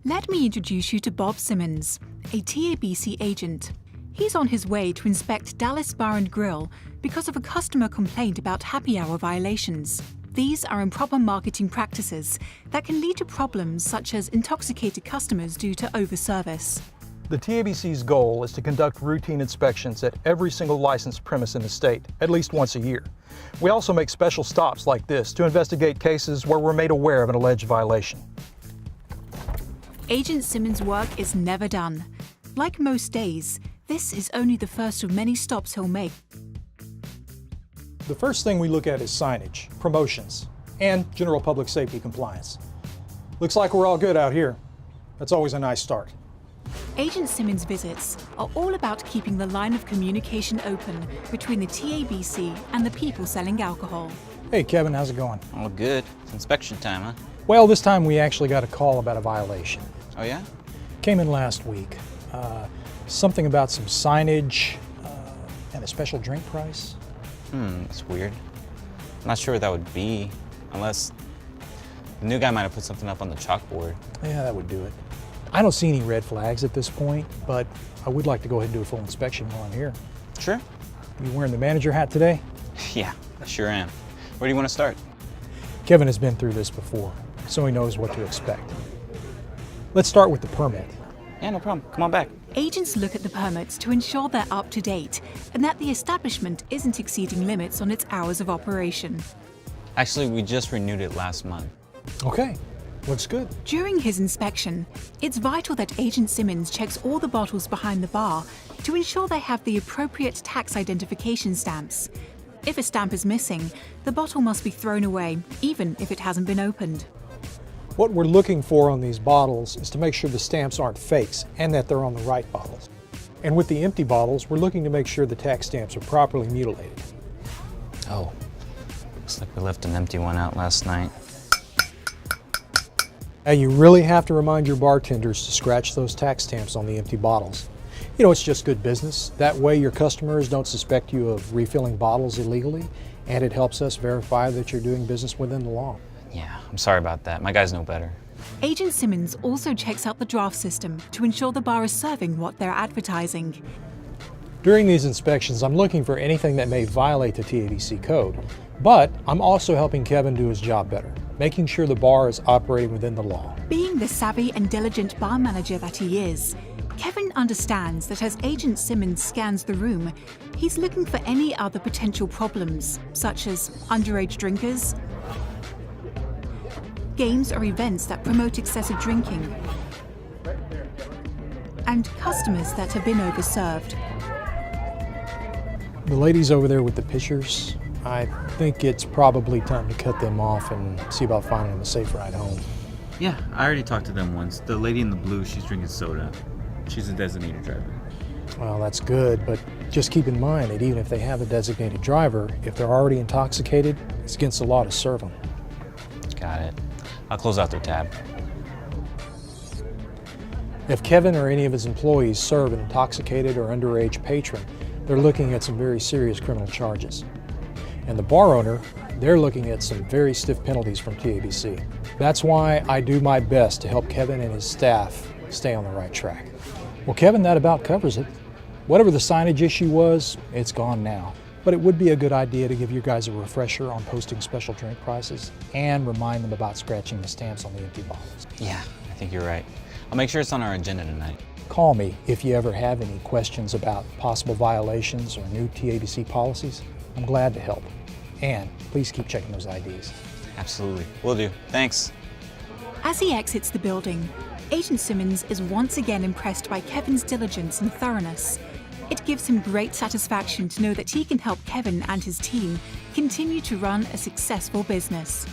Let me introduce you to Bob Simmons, a TABC agent. He's on his way to inspect Dallas Bar and Grill because of a customer complaint about happy hour violations. These are improper marketing practices that can lead to problems such as intoxicated customers due to overservice. The TABC's goal is to conduct routine inspections at every single licensed premise in the state, at least once a year. We also make special stops like this to investigate cases where we're made aware of an alleged violation. Agent Simmons' work is never done. Like most days, this is only the first of many stops he'll make. The first thing we look at is signage, promotions, and general public safety compliance. Looks like we're all good out here. That's always a nice start. Agent Simmons' visits are all about keeping the line of communication open between the TABC and the people selling alcohol. Hey Kevin, how's it going? All good. It's inspection time, huh? Well, this time we actually got a call about a violation. Oh yeah? Came in last week. Something about some signage and a special drink price. That's weird. I'm not sure what that would be, unless the new guy might have put something up on the chalkboard. Yeah, that would do it. I don't see any red flags at this point, but I would like to go ahead and do a full inspection while I'm here. Sure. You wearing the manager hat today? Yeah, I sure am. Where do you want to start? Kevin has been through this before, so he knows what to expect. Let's start with the permit. Yeah, no problem. Come on back. Agents look at the permits to ensure they're up to date and that the establishment isn't exceeding limits on its hours of operation. Actually, we just renewed it last month. Okay, looks good. During his inspection, it's vital that Agent Simmons checks all the bottles behind the bar to ensure they have the appropriate tax identification stamps. If a stamp is missing, the bottle must be thrown away, even if it hasn't been opened. What we're looking for on these bottles is to make sure the stamps aren't fakes and that they're on the right bottles. And with the empty bottles, we're looking to make sure the tax stamps are properly mutilated. Oh, looks like we left an empty one out last night. Now you really have to remind your bartenders to scratch those tax stamps on the empty bottles. You know, it's just good business. That way your customers don't suspect you of refilling bottles illegally, and it helps us verify that you're doing business within the law. Yeah, I'm sorry about that. My guys know better. Agent Simmons also checks out the draft system to ensure the bar is serving what they're advertising. During these inspections, I'm looking for anything that may violate the TABC code, but I'm also helping Kevin do his job better, making sure the bar is operating within the law. Being the savvy and diligent bar manager that he is, Kevin understands that as Agent Simmons scans the room, he's looking for any other potential problems, such as underage drinkers, games or events that promote excessive drinking, and customers that have been overserved. The ladies over there with the pitchers, I think it's probably time to cut them off and see about finding them a safe ride home. Yeah, I already talked to them once. The lady in the blue, she's drinking soda. She's a designated driver. Well, that's good, but just keep in mind that even if they have a designated driver, if they're already intoxicated, it's against the law to serve them. Got it. I'll close out their tab. If Kevin or any of his employees serve an intoxicated or underage patron, they're looking at some very serious criminal charges. And the bar owner, they're looking at some very stiff penalties from TABC. That's why I do my best to help Kevin and his staff stay on the right track. Well, Kevin, that about covers it. Whatever the signage issue was, it's gone now. But it would be a good idea to give you guys a refresher on posting special drink prices and remind them about scratching the stamps on the empty bottles. Yeah, I think you're right. I'll make sure it's on our agenda tonight. Call me if you ever have any questions about possible violations or new TABC policies. I'm glad to help. And please keep checking those IDs. Absolutely. Will do. Thanks. As he exits the building, Agent Simmons is once again impressed by Kevin's diligence and thoroughness. It gives him great satisfaction to know that he can help Kevin and his team continue to run a successful business.